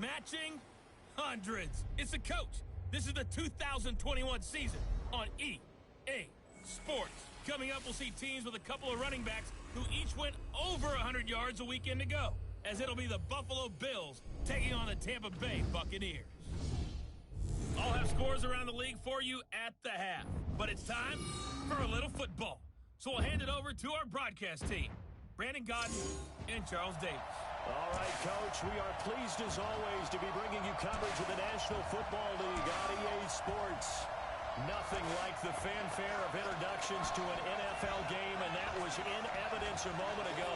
Matching hundreds. It's the coach. This is the 2021 season on EA Sports. Coming up, we'll see teams with a couple of running backs who each went over 100 yards a weekend ago, as it'll be the Buffalo Bills taking on the Tampa Bay Buccaneers. I'll have scores around the league for you at the half, but it's time for a little football. So we'll hand it over to our broadcast team, Brandon Godden and Charles Davis. All right, Coach, we are pleased as always to be bringing you coverage of the National Football League on EA Sports. Nothing like the fanfare of introductions to an NFL game, and that was in evidence a moment ago.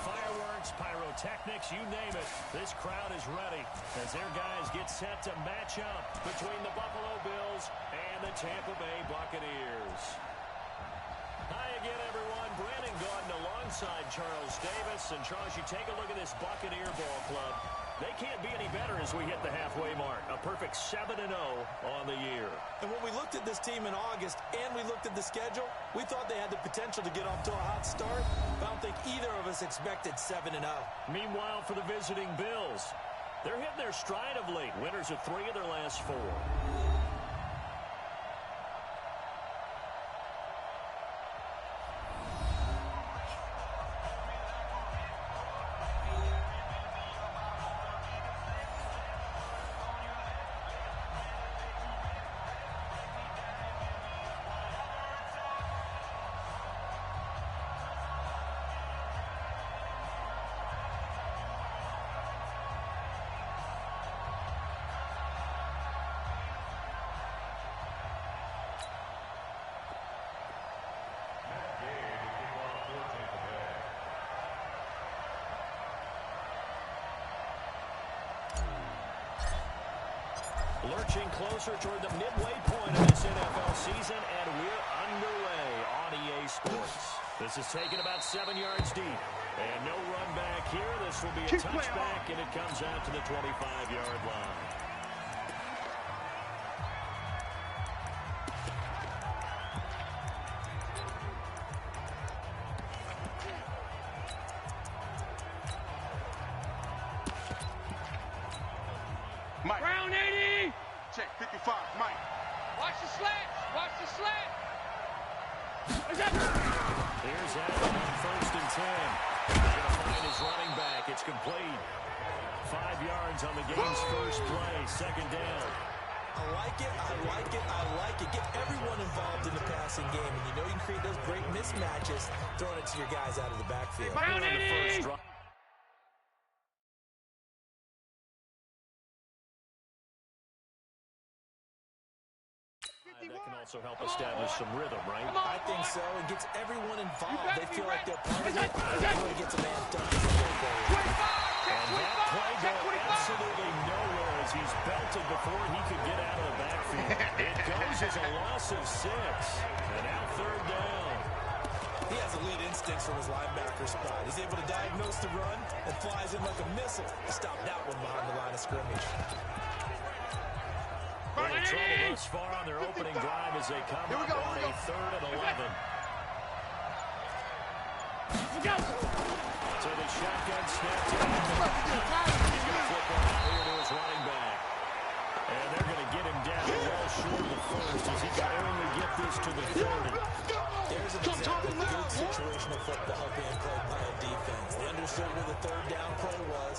Fireworks, pyrotechnics, you name it. This crowd is ready as their guys get set to match up between the Buffalo Bills and the Tampa Bay Buccaneers. Hi again, everyone. Brandon Gaudin alongside Charles Davis. And, Charles, you take a look at this Buccaneer ball club. They can't be any better as we hit the halfway mark. A perfect 7-0 on the year. And when we looked at this team in August and we looked at the schedule, we thought they had the potential to get off to a hot start. But I don't think either of us expected 7-0. Meanwhile, for the visiting Bills, they're hitting their stride of late. Winners of 3 of their last 4. Lurching closer toward the midway point of this NFL season, and we're underway on EA Sports. This is taken about 7 yards deep. And no run back here. This will be a touchback, and it comes out to the 25-yard line. Mike. Round 80. Check 55. Mike. Watch the slant. Watch the slant. Here's Allen on 1st and 10. He's going to find his running back. It's complete. 5 yards on the game's first play. 2nd down. I like it. I like it. I like it. Get everyone involved in the passing game. And you know you can create those great mismatches throwing it to your guys out of the backfield. Round 80. That can also help establish some rhythm, right? I think so. It gets everyone involved. They feel like they're part of it. It really gets a man done. And that play going absolutely nowhere as he's belted before he could get out of the backfield. It goes as a loss of 6. And now 3rd down. He has elite instincts from his linebacker spot. He's able to diagnose the run and flies in like a missile to stop that one behind the line of scrimmage. Well, in trouble thus far on their opening drive as they come up on a 3rd and 11. So the shotgun snap to him. He's going to flip one out here to his running back. And they're going to get him down well short of the 1st as he can only get this to the 30. There's an example of good situational football being played by a defense. They understood where the 3rd down play was,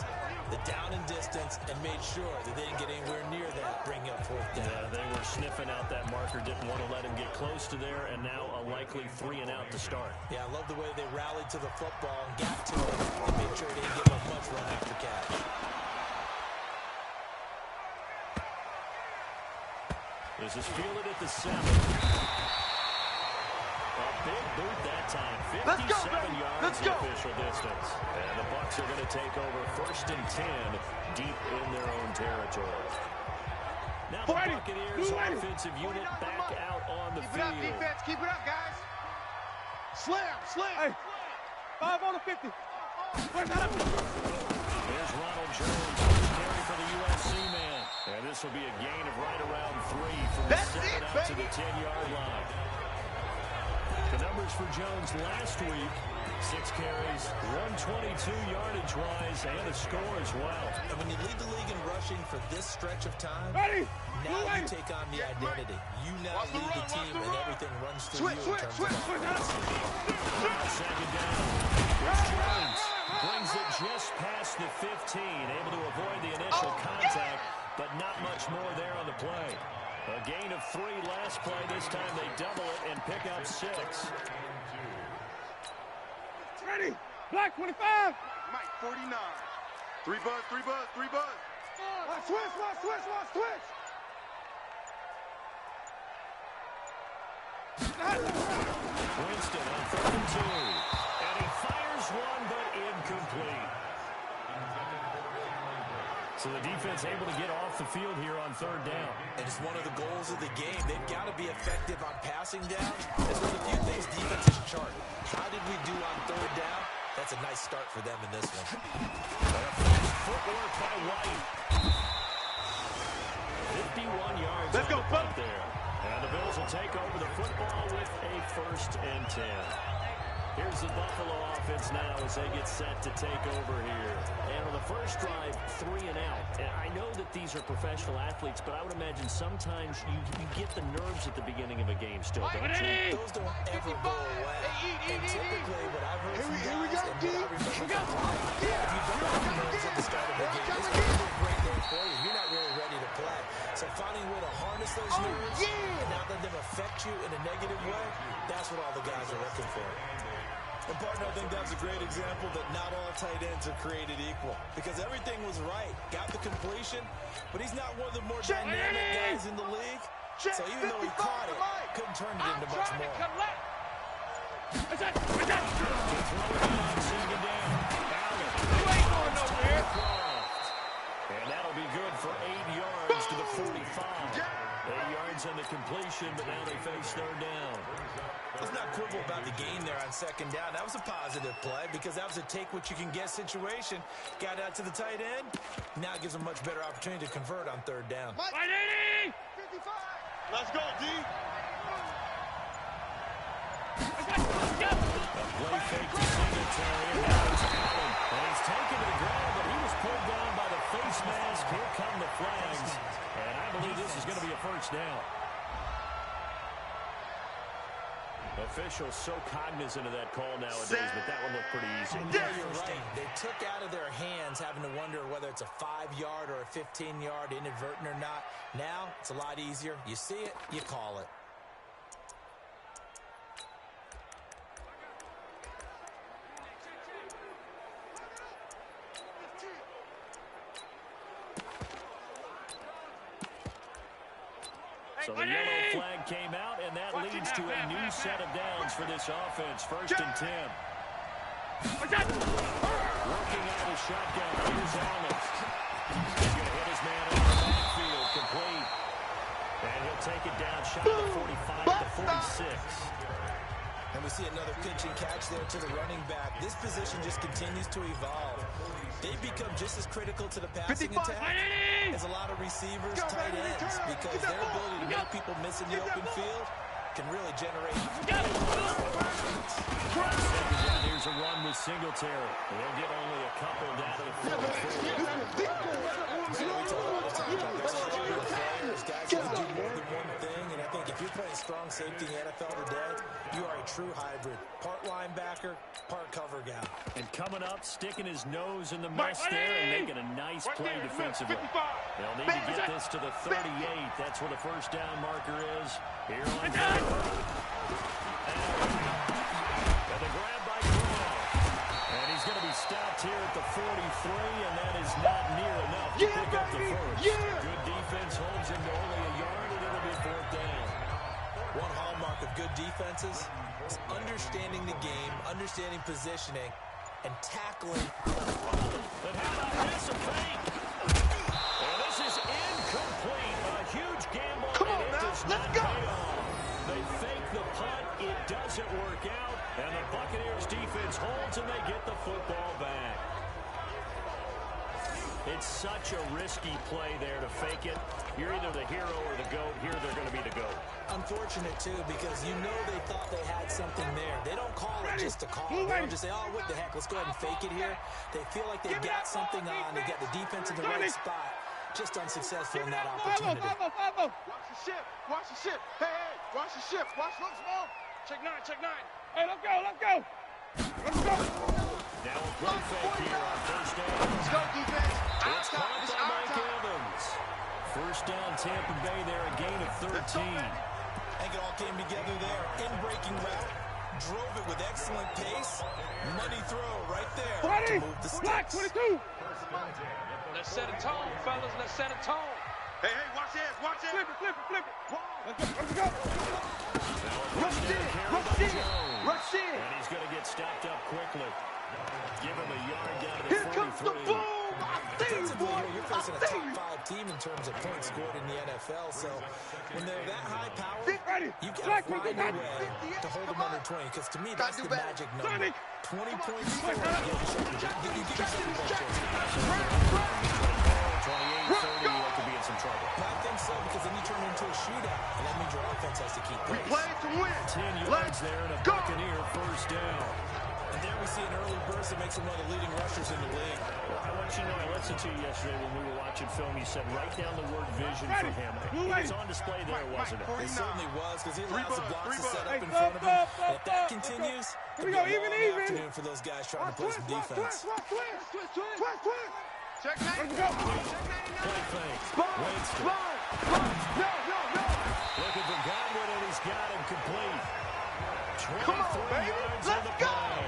the down and distance, and made sure that they didn't get anywhere near that, bringing up 4th down. Yeah, they were sniffing out that marker, didn't want to let him get close to there, and now a likely 3 and out to start. Yeah, I love the way they rallied to the football and got to it and made sure they didn't give up much run after catch. This is fielded at the 7. A big boot that time. 57 yards the official distance. And the Bucs are going to take over 1st and 10 deep in their own territory. Now the Buccaneers offensive unit back out on the field. Keep it up, defense. Keep it up, guys. Slam. Hey, 5 on the 50. Here's Ronald Jones, first carry for the USC man. And this will be a gain of right around 3 from the 7 out to the 10-yard line. The numbers for Jones last week. 6 carries, 122 yardage-wise, and a score as well. And when you lead the league in rushing for this stretch of time, Ready? now you take on the identity. You now lead the team, and everything runs through you in terms of offense. Second down. Here's Jones. Brings it just past the 15. Able to avoid the initial contact, but not much more there on the play. A gain of 3 last play. This time they double it and pick up 6. Ready? Black 25. Mike 49. 3 buzz, 3 buzz, 3 buzz. Watch switch, watch switch, watch switch. Winston on 3rd and 2. And he fires one, but incomplete. So the defense able to get off the field here on 3rd down. And it's one of the goals of the game. They've got to be effective on passing down. There's one of the few things defenses chart. How did we do on 3rd down? That's a nice start for them in this one. Footwork by White. 51 yards. Let's go, right there. And the Bills will take over the football with a 1st and 10. Here's the Buffalo offense now as they get set to take over here. And on the first drive, 3 and out. And I know that these are professional athletes, but I would imagine sometimes you get the nerves at the beginning of a game still, don't you? Those don't ever go away. And typically, what I've heard from guys and what I remember from life, if you don't have nerves at the start of the game, it's going to be a great day for you. You're not really ready to play. So finding a way to harness those nerves and not let them affect you in a negative way, that's what all the guys are looking for. And partner, I think that's a great example that not all tight ends are created equal. Because everything was right. Got the completion, but he's not one of the more dynamic guys in the league. So even though he caught it, couldn't turn it into much more. Second down. And that'll be good for 8 yards to the 45. 8 yards on the completion, but now they face 3rd down. Let's not quibble about the game there on 2nd down. That was a positive play because that was a take-what-you-can-get situation. Got out to the tight end. Now it gives them a much better opportunity to convert on 3rd down. 180! 55. Let's go, D. Play fake to Singletary, and now it's Allen. And he's taken to the ground, but he was pulled down by the face mask. Here come the flags. And I believe this is going to be a 1st down. Officials so cognizant of that call nowadays, but that one looked pretty easy. Yeah, you're right. They took out of their hands having to wonder whether it's a 5-yard or a 15-yard inadvertent or not. Now, it's a lot easier. You see it, you call it. So the yellow flag came out, and that leads to a new set of downs for this offense. 1st and 10. Working out his shotgun. Here's Allen. He's going to hit his man in the backfield, complete. And he'll take it down, shot at the 45 to the 46. And we see another pitch and catch there to the running back. This position just continues to evolve. They've become just as critical to the passing attack as a lot of receivers, tight ends, because their ability to make people miss in the open field can really generate. Here's a run with Singletary. They'll get only a couple down to the 44. Guys can do more than one thing, and I think if you're playing strong safety in the NFL today, you are a true hybrid. Part linebacker, part cover guy. And coming up, sticking his nose in the mess there and making a nice play defensively. They'll need to get this to the 38. That's where the 1st down marker is. Here on third. And the grab by Crow. And he's going to be stopped here at the 43, and that is not near enough to pick up the 1st. Good defense holds him to only a yard, and it'll be 4th down. One hallmark of good defenses is understanding the game, understanding positioning, and tackling. But how about this? A fake. And this is incomplete. A huge gamble. Come on now, let's go. They fake the punt. It doesn't work out. And the Buccaneers defense holds, and they get the football back. It's such a risky play there to fake it. You're either the hero or the GOAT. Here they're going to be the GOAT. Unfortunate, too, because you know they thought they had something there. They don't call it just to call it. They don't just say, oh, what the heck, let's go ahead and fake it here. They feel like they've got something on. They got the defense in the right spot. Just unsuccessful in that opportunity. Watch the ship. Watch the ship. Hey, hey, watch the ship. Watch look small. Check 9, check 9. Hey, let's go, let's go. Let's go. Now a play fake here on first down. Let's go, defense. It's caught by Mike Evans. First down, Tampa Bay there, a gain of 13. I think it all came together there. In breaking route, drove it with excellent pace. Money throw right there to move the Black sticks. 22. Let's set a tone, fellas. Let's set a tone. Hey, hey, watch this, watch this. Flip it, flip it, flip it. Let's go. Rush in, rush in, rush in. And he's going to get stopped up quickly. Give him a yard down to the Here 43. comes the boom. I see you, Defensively, boy. you're I facing a see top 5 team in terms of points scored in the NFL. So when they're that high powered, Ready. you've got Black to find a 59. way to hold them under 20. Because to me, that's the magic number. Sonic. 20 points scored. You give yourself a good chance. 28-30, that could be in some trouble. I think so, because then you turn it into a shootout, and that means your offense has to keep We pace. play to win. 10 yards there and a go. Buccaneer first down. And there we see an early burst that makes him one of the leading rushers in the league. Well, I want you to know, I listened to you yesterday when we were watching film. You said write down the word vision for him. It was on display there, wasn't it? It certainly was, because he allows the blocks to set up in Hey, front of him. stop, And if that stop, continues, Here it'll we be go, a long even. afternoon for those guys trying to play some defense. Twist. Check 9. Let's go. Play fake. Winston. No. Looking for Godwin, and he's got him complete. 23 Come on, baby. yards Let's on the go. play.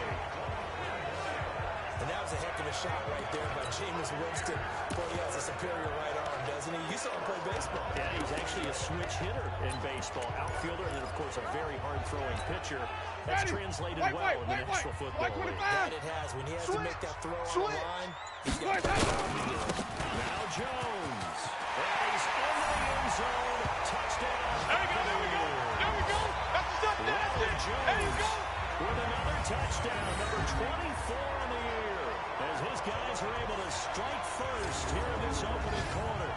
And that was a heck of a shot right there by Jameis Winston. Boy, he has a superior right arm, doesn't he? You saw him play baseball. Yeah, he's actually a switch hitter in baseball. Outfielder, and then, of course, a very hard-throwing pitcher. That's translated well in the National Football League. That it has. When he has to make that throw on the line, he's got Now Jones. And he's in the end zone. Touchdown. There we go. That's the touchdown. Ronald Jones with another touchdown. Number 24 on the year. As his guys are able to strike first here in this opening quarter.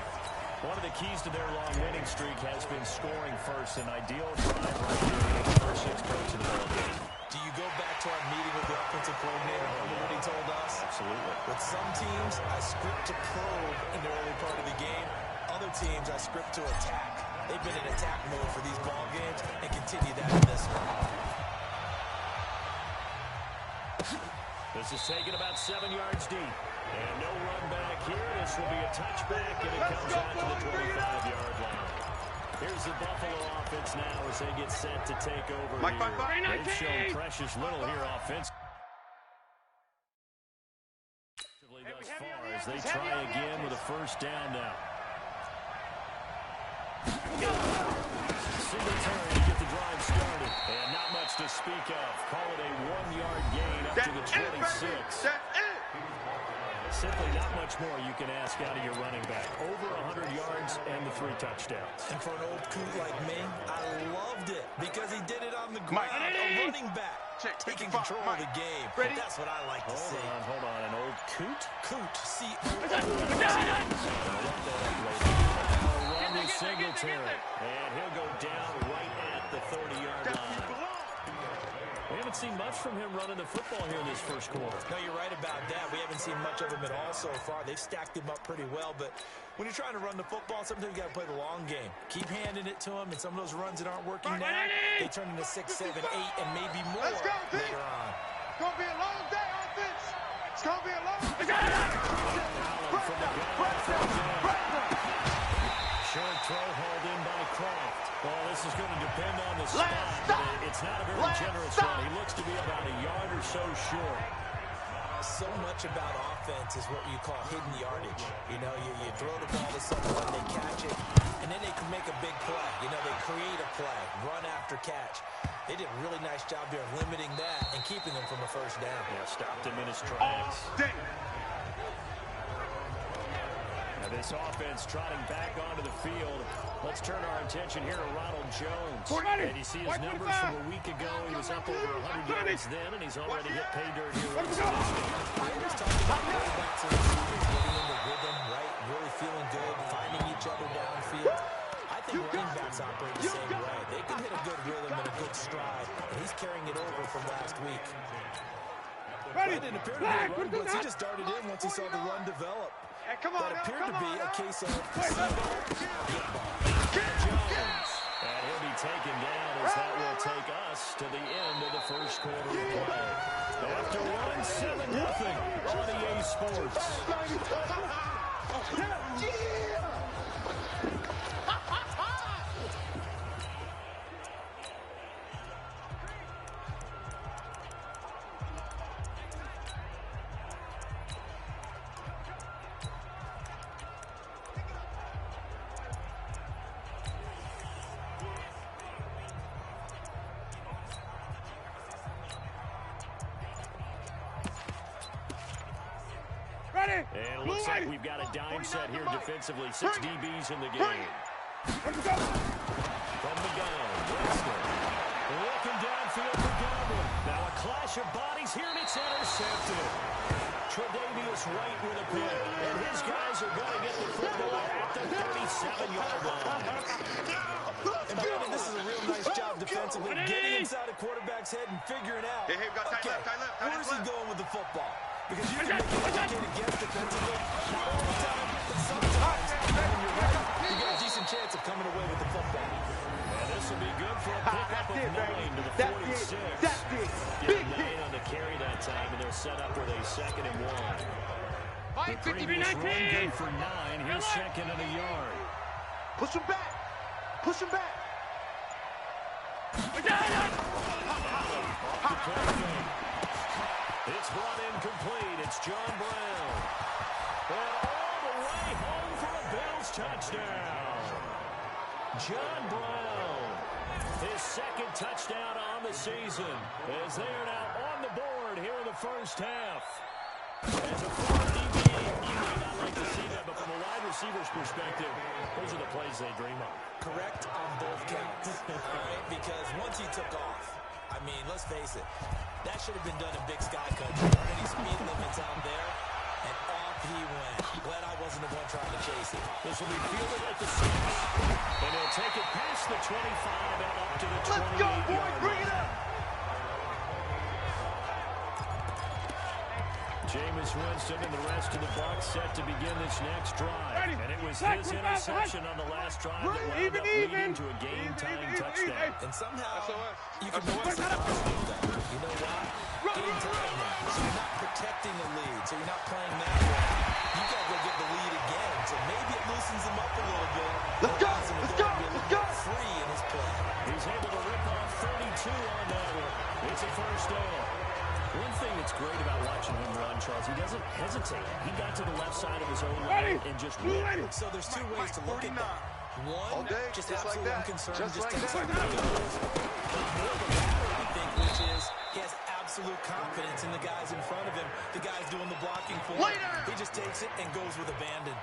One of the keys to their long winning streak has been scoring first. An ideal drive right here in the first 6 points in the ball game. Do you go back to our meeting with the offensive coordinator? Remember what he told us? Absolutely. With some teams, I script to probe in the early part of the game. Other teams, I script to attack. They've been in attack mode for these ball games and continue that in this one. This is taken about 7 yards deep. And no run back here. This will be a touchback, and it comes out to the 25-yard line. Here's the Buffalo offense now as they get set to take over here. They've shown precious little here offensively thus far as they try again with a first down now. Singletary to get the drive started. And not much to speak of. Call it a 1-yard gain up to the 26. That's it. Simply not much more you can ask out of your running back. Over 100 yards and the 3 touchdowns. And for an old coot like me, I loved it because he did it on the ground. A running back taking control of the game. That's what I like to see. Hold on. An old coot? Coot, C-O-O-T. Ronnie Singletary. And he'll go down right at the 30-yard line. We haven't seen much from him running the football here in this first quarter. No, you're right about that. We haven't seen much of him at all so far. They've stacked him up pretty well, but when you're trying to run the football, sometimes you got to play the long game. Keep handing it to him, and some of those runs that aren't working now, they turn into 6, 7, 8, and maybe more later on. It's going to be a long day, offense. It's going to be a long day. Short throw hauled in by Kraft. Well, this is going to depend on the spot. It's not a very generous run. He looks to be about a yard or so short. So much about offense is what you call hidden yardage. You know, you throw the ball to someone, they catch it, and then they can make a big play. You know, they create a play, run after catch. They did a really nice job there of limiting that and keeping them from a first down. Yeah, stopped him in his tracks. Now this offense trotting back onto the field. Let's turn our attention here to Ronald Jones. And you see his numbers from a week ago. He was up over 100 yards then, and he's already hit pay dirt here. I always talk about quarterbacks and receivers getting in the rhythm feeling good, finding each other downfield. I think running backs operate the same way. They can hit a good rhythm and a good stride, and he's carrying it over from last week. Ready? That didn't appear to be a run blitz. He just darted in once he saw the run develop. Hey, come on, that appeared to be a case of Jones. And he'll be taken down as that will take us to the end of the first quarter of play. After 1-7-0 on EA Sports. Ready? And it looks like we've got a dime set here defensively. 6 DBs in the game. Let's go. From the gun, Winston. Looking downfield for Godwin. Now a clash of bodies here, and it's intercepted. Tre'Davious White with a pick. And his guys are going to get the football at the 37-yard line. And Brandon, this is a real nice job defensively, getting inside a quarterback's head and figuring out, Hey, we got tight left. where's he going with the football? Because you can make an educated guess defensively, not all the time, but sometimes, and when you're right, you got a decent chance of coming away with the football. And this will be good for a pickup of 9 to the 46. That's it. Get 9 on the carry that time, and they'll set up with a 2nd and 1. The previous run good for 9. Here's 2nd and a yard. Push him back. Push him back. It's brought in complete. It's John Brown. And all the way home for a Bills touchdown. John Brown, his 2nd touchdown on the season, as they are now on the board here in the first half. As a former DB, you may not like to see that, but from a wide receiver's perspective, those are the plays they dream of. Correct on both counts, all right? Because once he took off, I mean, let's face it, that should have been done in Big Sky Country. There aren't any speed limits out there, and off he went. Glad I wasn't the one trying to chase it. This will be fielded at the 6, and he'll take it past the 25 and up to the 28-yard line. Let's go, boys. Bring it up. Jameis Winston and the rest of the Bucs set to begin this next drive. Ready. And it was his interception on the last drive that wound up leading to a game-time touchdown. And somehow, SOS. you can make this that. You know why? Game time now. So you're not protecting the lead, so you're not playing that way. You got to go get the lead again, so maybe it loosens him up a little bit. Let's go. Allows him to Let's go. be a Let's little go. bit free in his play. He's able to rip off 32 on that one. It's a first down. One thing that's great about watching him run, Charles, he doesn't hesitate. He got to the left side of his own line and just went. So there's two ways to look at that. One, just like absolute that. unconcern, Just just like takes that. it and goes. But more than that, I think, which is he has absolute confidence in the guys in front of him, the guys doing the blocking for him. He just takes it and goes with abandon.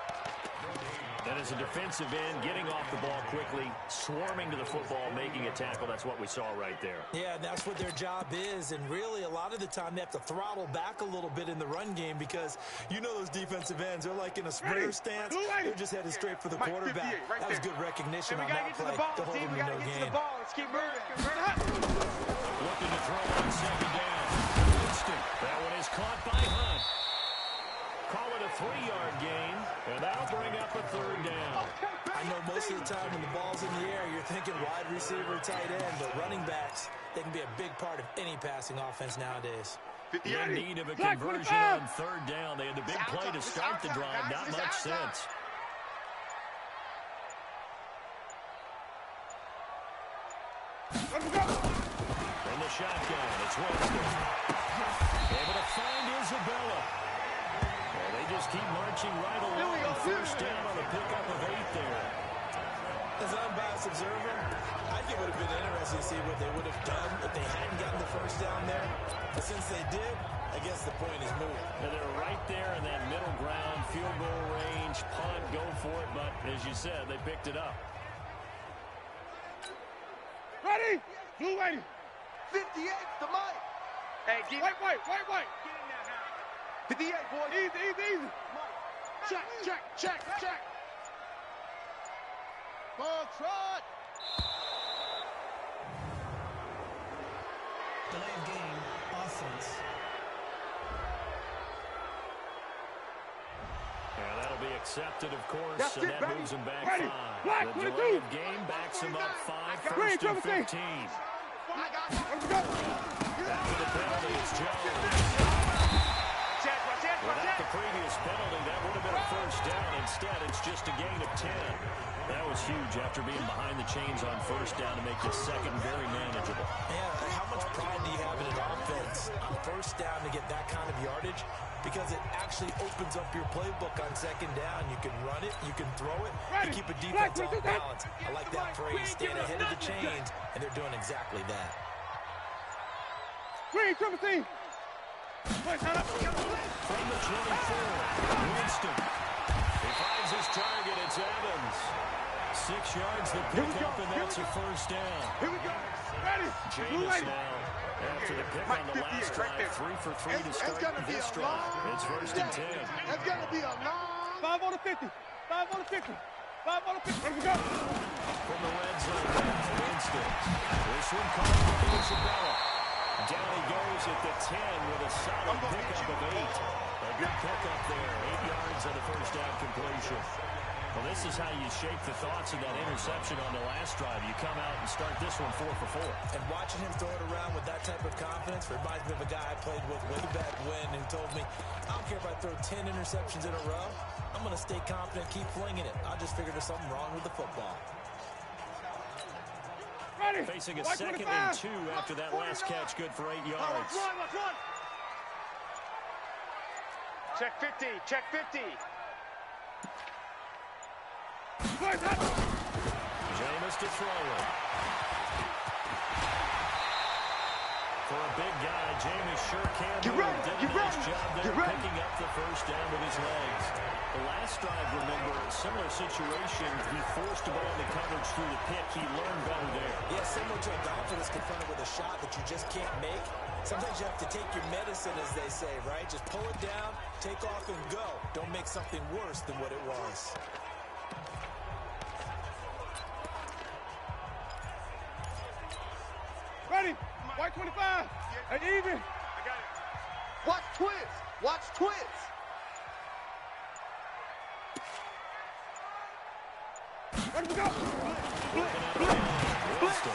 That is a defensive end getting off the ball quickly, swarming to the football, making a tackle. That's what we saw right there. Yeah, that's what their job is, and really a lot of the time they have to throttle back a little bit in the run game because you know those defensive ends, they're like in a sprinter stance. They're just headed straight for the quarterback. That was good recognition on that play to hold him to no gain. Let's keep moving. Looking to throw on 2nd down. Winston. That one is caught by Hunt. Call it a 3-yard gain, and that'll bring up a 3rd down. I know most of the time when the ball's in the air, you're thinking wide receiver, tight end, but running backs, they can be a big part of any passing offense nowadays. In need of a conversion on 3rd down. They had the big play to start the drive. Not much sense. In the shotgun, it's Winston. Able to find Isabella. Well, they just keep marching right along. 1st down on a pickup of 8 there. As an unbiased observer, I think it would have been interesting to see what they would have done if they hadn't gotten the 1st down there. But since they did, I guess the point is moot. Now they're right there in that middle ground, field goal range, punt, go for it. But as you said, they picked it up. Ready? Blue lady. 58, the mic. Hey, get white. Get in that house. 58, boys. Easy. Check. Ball trot. Delay of game, offense. Yeah, that'll be accepted, of course, That's and it, that baby. moves him back Ready. 5. Black, The 22. delay of game backs him up 5, first and 15. Let's go. After the penalty, it's Jones. Without the previous penalty, that would have been a first down. Instead, it's just a gain of 10. That was huge after being behind the chains on first down to make the second very manageable. Man, how much pride do you have in an offense on first down to get that kind of yardage? Because it actually opens up your playbook on second down. You can run it, you can throw it, you keep a defense off balance. I like that phrase, staying ahead of the chains, and they're doing exactly that. Green, triple team. From the 24, Winston. He finds his target, it's Evans. 6 yards the pickup, and that's a first down. Here we go. Ready. Jameis now, after the pick on the last drive, 3 for 3 to start this drive. It's first and 10. That's going to be a long. 5 on the 50. 5 on the 50. 5 on the 50. Here we go. From the red zone, that's Winston. This one caught by Isabella. Down he goes at the 10 with a solid pickup of 8. A good pickup there, 8 yards on the first down completion. Well, this is how you shape the thoughts of that interception on the last drive. You come out and start this one 4 for 4. And watching him throw it around with that type of confidence reminds me of a guy I played with way back when who told me, I don't care if I throw 10 interceptions in a row, I'm going to stay confident, keep flinging it. I just figured there's something wrong with the football. Ready. Facing a second and 2 after that last catch, good for 8 yards. Let's run. Check 50. Check 50. Jameis to throw it. For a big guy, Jameis sure can do it. Did a nice job there picking up the first down with his legs. The last drive, remember, similar situation. He forced the ball into coverage through the pick. He learned better there. Yeah, similar to a golfer that's confronted with a shot that you just can't make. Sometimes you have to take your medicine, as they say, right? Just pull it down, take off, and go. Don't make something worse than what it was. Ready. White 25. And even. I got it. Watch twins. Watch twins. Ready to go. Winston.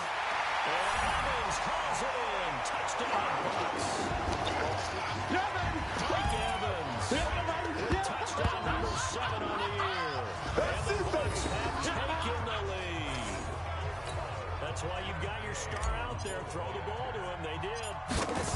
And Evans calls it in. Touchdown, Bucks. Mike Evans. Touchdown number 7 on the year. And the Bucks have taken the lead. That's why you've got your star out there. Throw the ball to him. They did. He's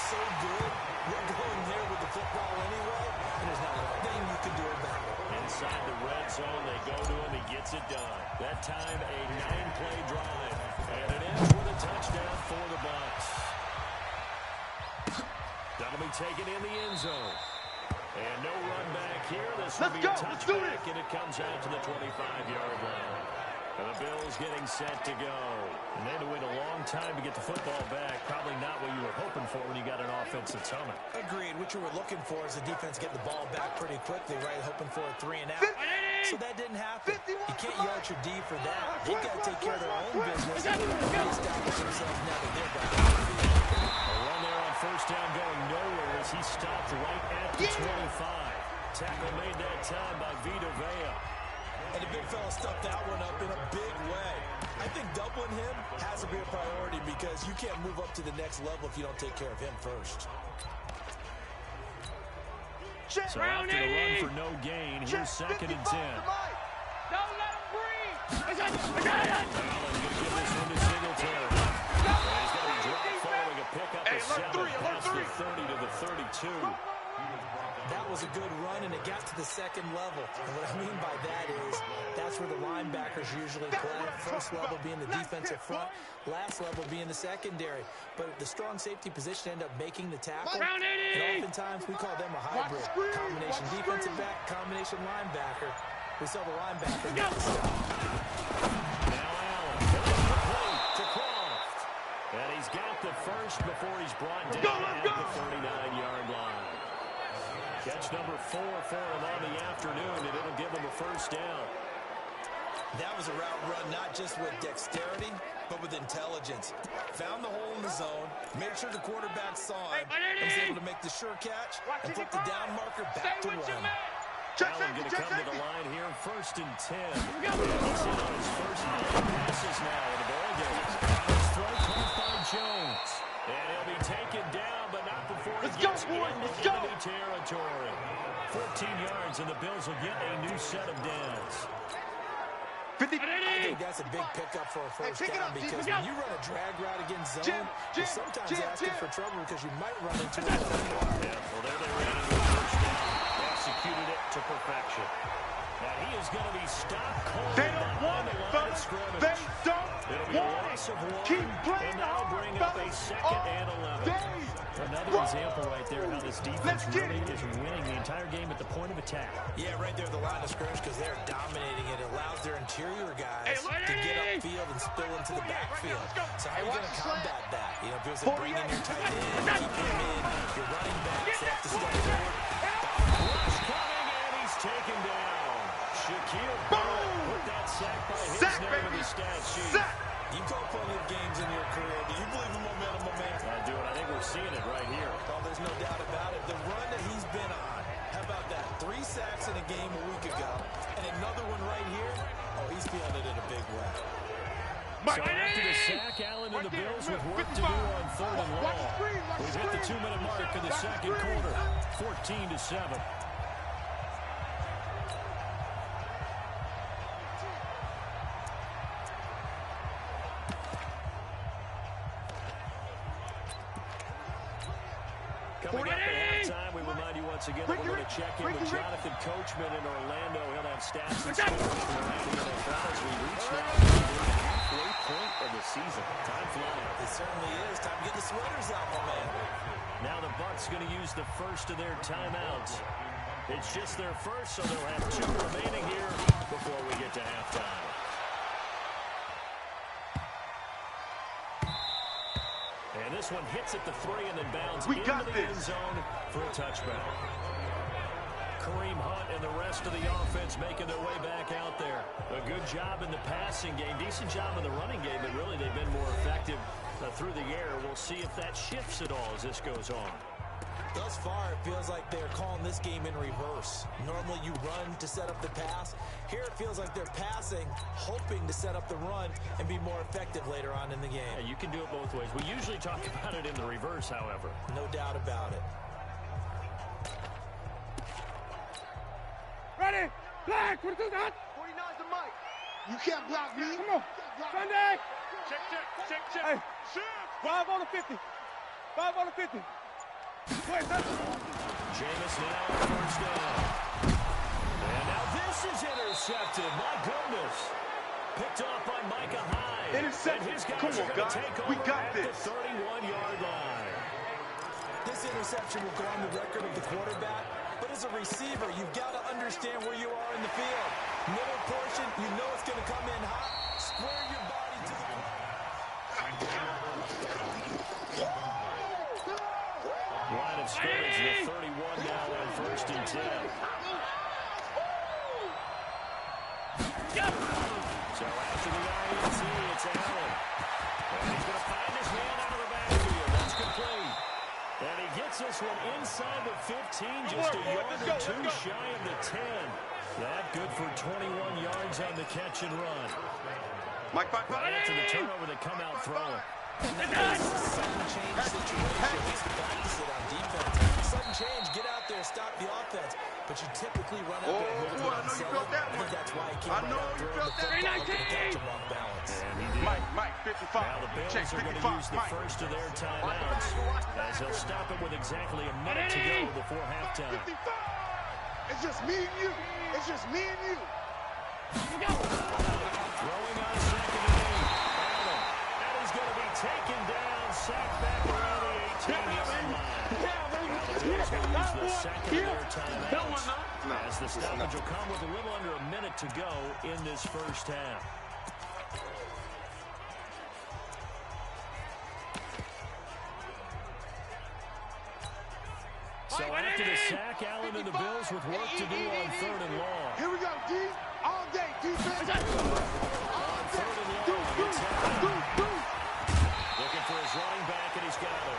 so good. We're going there with the football anyway, and there's not a thing you can do about it. Inside the red zone, they go to him. He gets it done. That time, a 9-play drive. And it ends with a touchdown for the Bucks. That'll be taken in the end zone. And no run back here. This will be a touchback, and it comes out to the 25-yard line. And the Bills getting set to go. And they had to wait a long time to get the football back. Probably not what you were hoping for when you got an offense that's humming. Agreed. What you were looking for is the defense getting the ball back pretty quickly, right? Hoping for a 3-and-out. So that didn't happen. You can't yell at your D for that. They've got to take care of their own business and establish themselves now that they're back. A run there on first down going nowhere as he stopped right at the 25. Tackle made that time by Vita Vea. And the big fella stuffed that one up in a big way. I think doubling him has to be a priority because you can't move up to the next level if you don't take care of him first. So after the run for no gain, here's second and 10. Don't let him breathe. Allen going to give this one to Singletary. He's going to be dropped following a pickup of 7 past the 30 to the 32. That was a good run, and it got to the second level. And what I mean by that is that's where the linebackers usually play. First level being the defensive front, last level being the secondary. But the strong safety position end up making the tackle. And oftentimes we call them a hybrid. Combination defensive back, combination linebacker. We saw the linebacker get the stop. Now Allen, complete to Croft. And he's got the first before he's brought down at the 39-yard line. Catch number 4 for him on the afternoon, and it'll give him a first down. That was a route run not just with dexterity, but with intelligence. Found the hole in the zone, made sure the quarterback saw him, and was able to make the sure catch and put the down marker back to run. Allen going to come to the line here, 1st and 10. He's in on his first 9 passes now in the ball game. His throw caught by Jones. And he'll be taken down, but not before he gets into enemy territory. 14 yards, and the Bills will get a new set of downs. I think that's a big pickup for a first down because when you run a drag route against zone, you're sometimes asking for trouble because you might run into it. Yeah, well, there they ran into a first down. Executed it to perfection. Now he is going to be stopped cold. They don't want it, fellas. They don't want it. Keep playing and that'll bring up a 2nd and 11. Another example right there how this defense really is winning the entire game at the point of attack. Yeah, right there at the line of scrimmage because they're dominating it. It allows their interior guys to get upfield and spill into the backfield. So how are you going to combat that? You know, if there's a bring in your tight end, keep him in, your running backs have to step forward. Rush coming, and he's taken down. Shaquille Barrett put that sack by his name in the stat sheet. You call plenty of games in your career. Do you believe in momentum, my man? I do, and I think we're seeing it right here. Well, there's no doubt about it. The run that he's been on, how about that? 3 sacks in a game a week ago, and another one right here. Oh, he's feeling it in a big way. So after the sack, Allen and the Bills with work to do on 3rd and long. We've hit the 2-minute mark in the second quarter, 14-7. Coming up at halftime, we remind you once again that we're going to check in with Jonathan Coachman in Orlando. He'll have stats and scores from around the NFL as we reach now the halfway point of the season. Time flying. It certainly is. Time to get the sweaters out, my man. Now the Bucs going to use the first of their timeouts. It's just their first, so they'll have 2 remaining here before we get to halftime. And this one hits at the 3 and then bounds into the end zone for a touchback. Kareem Hunt and the rest of the offense making their way back out there. A good job in the passing game, decent job in the running game, but really they've been more effective through the air. We'll see if that shifts at all as this goes on. Thus far, it feels like they're calling this game in reverse. Normally you run to set up the pass. Here it feels like they're passing, hoping to set up the run and be more effective later on in the game. Yeah, you can do it both ways. We usually talk about it in the reverse, however. No doubt about it. Ready? Black, what is that? 49's the mic. You can't block me. Come on. Sunday. Check. Hey, 5 on the 50. 5 on the 50. Wait, that's Jameis now on first down. And now this is intercepted. My goodness. Picked off by Micah Hyde. Intercepted. Come on, guys. We got this. The 31-yard line. This interception will go on the record of the quarterback. But as a receiver, you've got to understand where you are in the field. Middle portion, you know it's going to come in hot. Square your body to the line of scrimmage, the 31 now on 1st and 10. So after the INT, it's Allen. And he's going to find his man out of the backfield. That's complete. And he gets this one inside the 15, just a yard or 2 shy of the 10. That good for 21 yards on the catch and run. Mike, right after the turnover, they come out throwing. Sudden change situation. He's practice it on defense. Sudden change, get out there, stop the offense. But you typically run out there. I know you felt that one. I think that's why he came right out there on the football to catch him off balance. And he did. Mike, 55. Now the Bills are going to use the first of their timeouts as they'll stop it with exactly a minute to go before halftime. 55. It's just me and you. It's just me and you. Throwing on 2nd and 8. Allen. That is going to be taken down, sacked back around the 18-yard line. The Bills will use the second of their timeouts as the stoppage will come with a little under a minute to go in this first half. So after the sack, Allen and the Bills with work to do on 3rd and long. Here we go, D. All day, defense. On 3rd and long. Looking for his running back, and he's got it.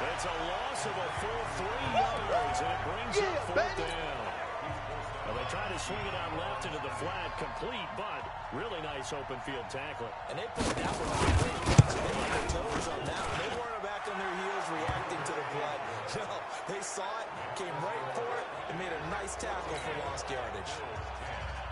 It's a loss of a full 3 yards, and it brings up 4th down. Well, they try to swing it out left into the flat, complete, but really nice open field tackling. And they put that one on the plate. So they had their toes on that one. They weren't back on their heels reacting to the blood. No, they saw it, came right for it, and made a nice tackle for lost yardage.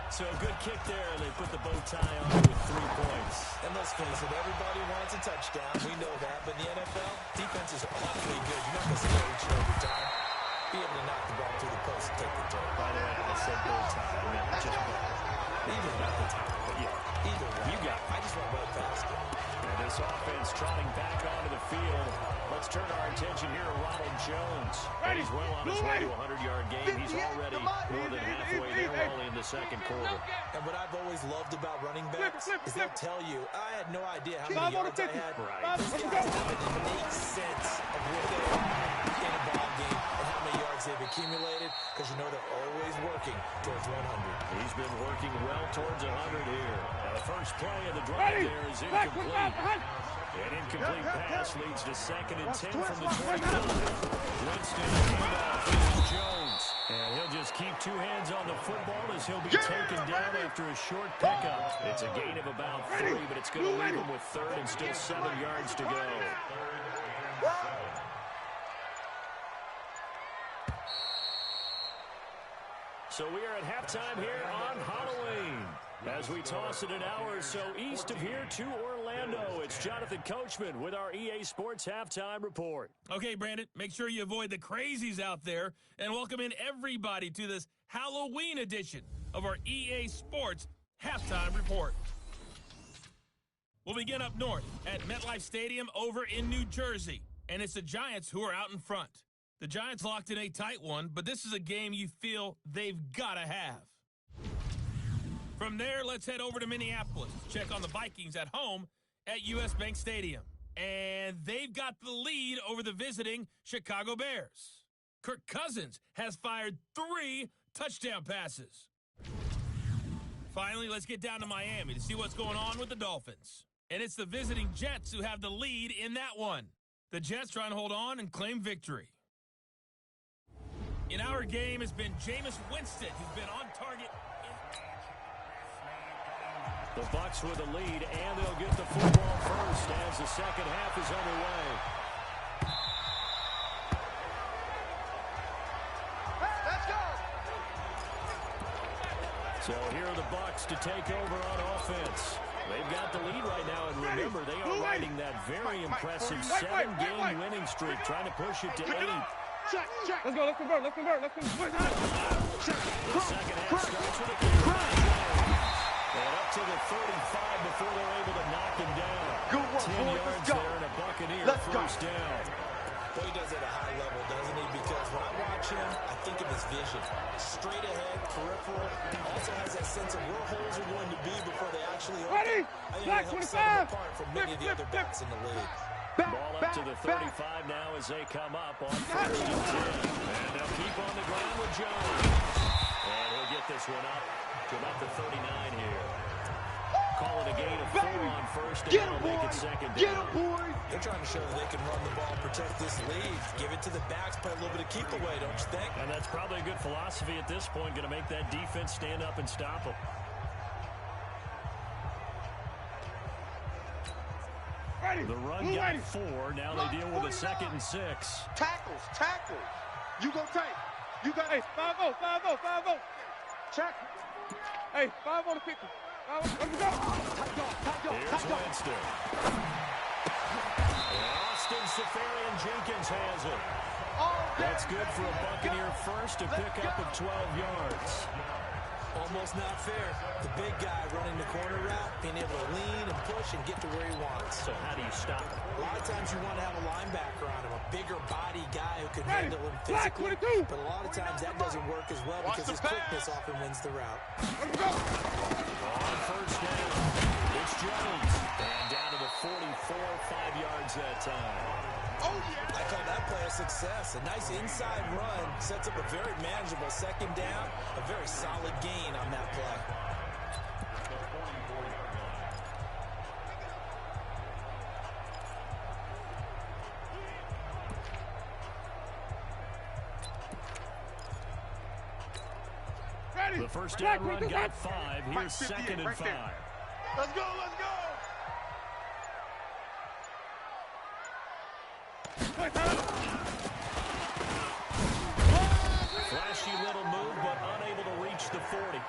So a good kick there, and they put the bow tie on with 3 points. And let's face it, everybody wants a touchdown. We know that. But in the NFL, defenses are awfully good. You're not going to score each and every time. Be able to knock the ball through the post and take the turn. By the way, I said bow tie. I meant just bow. Either way. But yeah, Either way. you got it. I just went right past it. And this offense trotting back onto the field. Let's turn our attention here to Ronald Jones. And he's well on his way to a 100-yard game. He's already more than halfway there. We're only in the second quarter. And what I've always loved about running backs is they'll tell you, I had no idea how many yards I had. Right. These guys have an innate sense of where they are in a ball game and how many yards they've accumulated, because you know they're always working towards 100. He's been working well towards 100 here. Now the first play of the drive there is incomplete. An incomplete pass leads to 2nd and 10 from the 25. Winston handoff to Jones. And he'll just keep 2 hands on the football as he'll be taken down after a short pickup. It's a gain of about 3, but it's going to leave him with 3rd and still 7 yards to go. So we are at halftime here on Halloween. As we toss it an hour or so east of here to Orlando, it's Jonathan Coachman with our EA Sports Halftime Report. Okay, Brandon, make sure you avoid the crazies out there and welcome in everybody to this Halloween edition of our EA Sports Halftime Report. We'll begin up north at MetLife Stadium over in New Jersey, and it's the Giants who are out in front. The Giants locked in a tight one, but this is a game you feel they've got to have. From there, let's head over to Minneapolis. Check on the Vikings at home at US Bank Stadium. And they've got the lead over the visiting Chicago Bears. Kirk Cousins has fired 3 touchdown passes. Finally, let's get down to Miami to see what's going on with the Dolphins. And it's the visiting Jets who have the lead in that one. The Jets trying to hold on and claim victory. In our game has been Jameis Winston, who's been on target. The Bucs with a lead, and they'll get the football first as the second half is underway. Let's go. So here are the Bucs to take over on offense. They've got the lead right now, and remember, they are riding that very impressive 7-game winning streak, trying to push it to 8. Check. Let's go. Let's convert. The second half starts with a kick. And up to the 35 before they're able to knock him down. Good work, 10 boys. yards Let's go. there and a Buccaneer first down. Well, he does it at a high level, doesn't he? Because when I watch him, I think of his vision. Straight ahead, peripheral. Also has that sense of where holes are going to be before they actually open. Ready? I think Black it helps 25. set him apart from many of the other backs in the league. Ball up to the 35 now as they come up on 1st and 10. And they'll keep on the ground with Jones. And he'll get this one up to about the 39 here. Call it a gain of 4 on 1st and they'll make it 2nd down. They're trying to show that they can run the ball, protect this lead, give it to the backs, play a little bit of keep away, don't you think? And that's probably a good philosophy at this point, going to make that defense stand up and stop them. The run got 4. Now they deal with a 2nd and 6. Tackles. You go tank. You got 5-0. check. Hey, 5 on the 50. Let's go. Here's Winston. Austin Seferian-Jenkins has it. That's good for a Buccaneer first to pick up at 12 yards. Almost not fair. The big guy running the corner route, being able to lean and push and get to where he wants. So how do you stop him? A lot of times you want to have a linebacker on him, a bigger body guy who can handle him physically. But a lot of times that doesn't work as well because his quickness often wins the route. On 1st down, it's Jones. And down to the 44, 5 yards that time. Oh, yeah. I call that play a success. A nice inside run sets up a very manageable second down. A very solid gain on that play. The first down run got 5. Here's second and 5. Let's go, let's go. Flashy little move, but unable to reach the 40.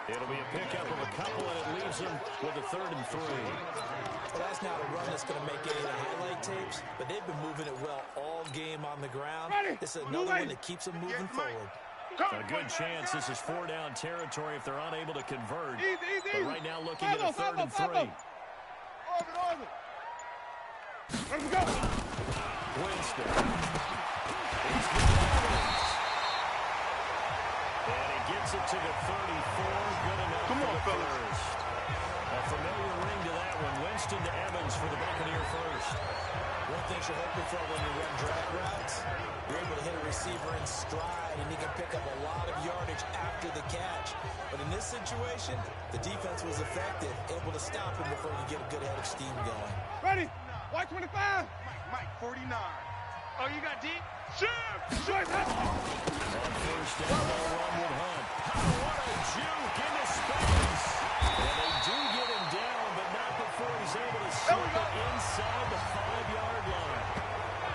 It'll be a pickup of a couple, and it leaves them with a 3rd and 3. Well, that's not a run that's going to make any of the highlight tapes, but they've been moving it well all game on the ground. This is another one that keeps them moving forward. A good chance this is 4-down territory if they're unable to convert. But right now looking at a 3rd and 3. Let's go. Winston. And he gets it to the 34. Good enough. Come on, fellas. First. A familiar ring to that one. Winston to Evans for the Buccaneer first. One thing you're hoping for when you run drag routes, you're able to hit a receiver in stride, and you can pick up a lot of yardage after the catch. But in this situation, the defense was effective, able to stop him before you get a good head of steam going. Ready? White 25. Mike 49. Oh, you got deep? Sure. Sure. On first down, they'll run with Hunt. What a juke into space. And they do get him down, but not before he's able to slip it inside the 5-yard line.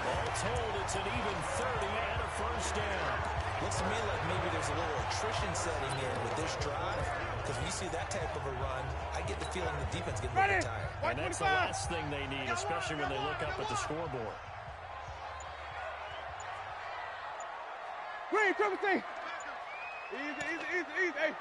All told, it's an even 30 and a first down. Looks to me like maybe there's a little attrition setting in with this drive, because when you see that type of a run, I get the feeling the defense gets a little tired. And that's the last thing they need, especially when they look up at the scoreboard. Green, Timothy. Easy. Hey.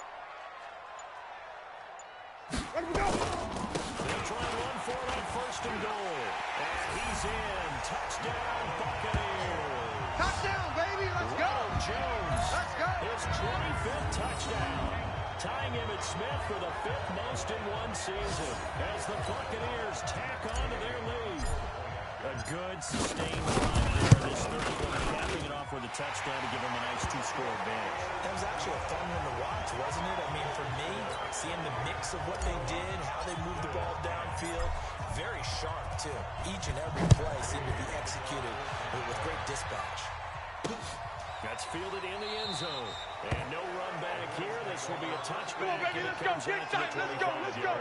Let me go. They'll try and run for it on first and goal. And he's in. Touchdown, Buccaneers. Touchdown, baby. Let's go. Jones. Let's go. His 25th touchdown. Tying him at Smith for the 5th most in one season as the Buccaneers tack on to their lead. A good, sustained drive there. This third quarter, capping it off with a touchdown to give them a nice 2-score advantage. That was actually a fun one to watch, wasn't it? I mean, for me, seeing the mix of what they did, how they moved the ball downfield, very sharp, too. Each and every play seemed to be executed with great dispatch. That's fielded in the end zone. And no run back here. This will be a touchback. Baby, let's go. Get tight. Let's go.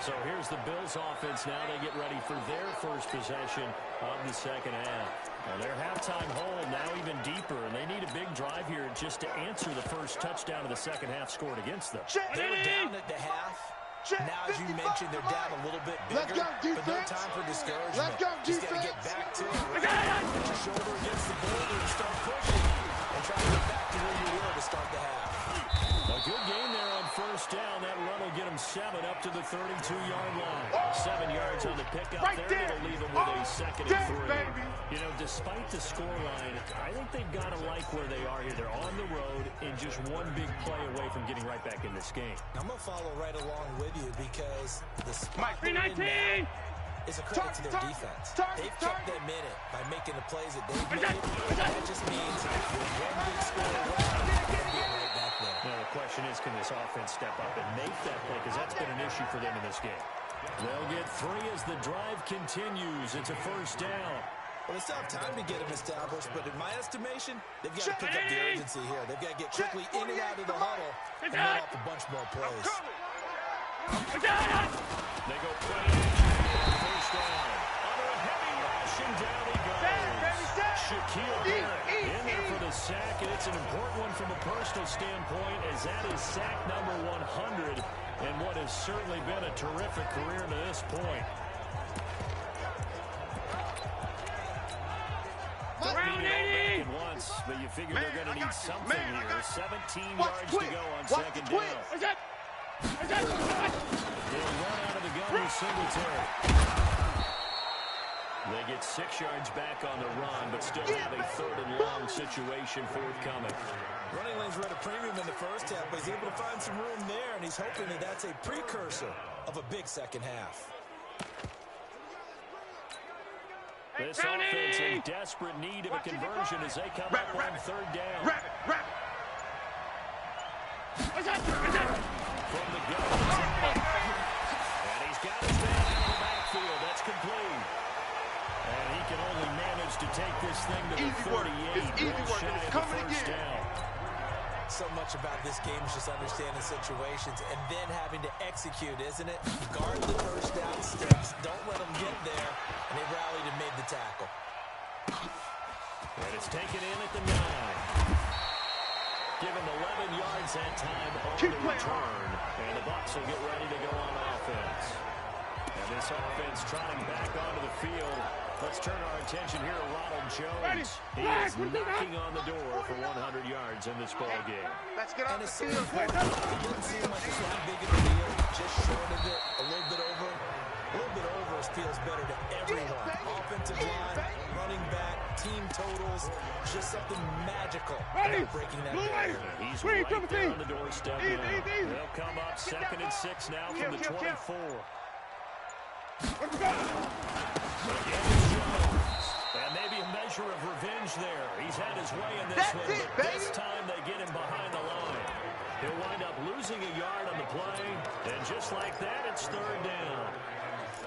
So here's the Bills offense now. They get ready for their first possession of the second half. Now their halftime hole now even deeper, and they need a big drive here just to answer the first touchdown of the second half scored against them. They were down at the half. Now, as you mentioned, they're down a little bit bigger, but no time for discouragement. Let's go, just got to get back to it. Put your shoulder against the boulder and start pushing, and try to get back to where you were to start the half. A good game there on first down. That run will get them 7 up to the 32-yard line. 7 yards on the pickup there. It'll leave them with a second and 3. You know, despite the scoreline, I think they've got to like where they are here. They're on the road and just one big play away from getting right back in this game. I'm going to follow right along with you because the spot they're in now is a credit to their defense. They've kept them in it by making the plays that they've made. That just means with one big score away, they're being right back there. Now the question is, can this offense step up and make that play? Because that's been an issue for them in this game. They'll get 3 as the drive continues. It's a first down. Well, they still have time to get them established, but in my estimation, they've got to pick up the urgency here. They've got to get quickly in and out of the huddle and let off a bunch more plays. They go first down. Under a heavy rush, and down he goes. Shaquille Barrett in there for the sack, and it's an important one from a personal standpoint, as that is sack number 100, and what has certainly been a terrific career to this point. Round 80! Once, but you figure they're going to need something here. 17 yards to go on second down. They'll run out of the gun with Singletary. They get 6 yards back on the run, but still have a 3rd and long situation forthcoming. Running lanes were at a premium in the first half, but he's able to find some room there, and he's hoping that that's a precursor of a big second half. This offense in desperate need of a conversion as they come up on third down. From the gun. And he's got his man out of the backfield. That's complete. And he can only manage to take this thing to the 48. It's easy work. It's coming again. So much about this game is just understanding situations and then having to execute, isn't it? Guard the first down sticks. Don't let them get there. And they rallied and made the tackle. And it's taken in at the 9. Give him 11 yards that time on the return. And the Bucs will get ready to go on offense. And this offense trotting back onto the field. Let's turn our attention here to Ronald Jones. He is knocking on the door for 100 yards in this ball game. Let's get on the field. It doesn't seem like it's that big of a deal. Just short of it, a little bit over. A little bit over feels better to everyone. Offensive line, running back, team totals, just something magical about breaking that barrier. He's right there on the doorstep now. They'll come up 2nd and 6 now from the 24. And maybe a measure of revenge there. He's had his way in this one, but this time they get him behind the line. He'll wind up losing a yard on the play, and just like that, it's third down.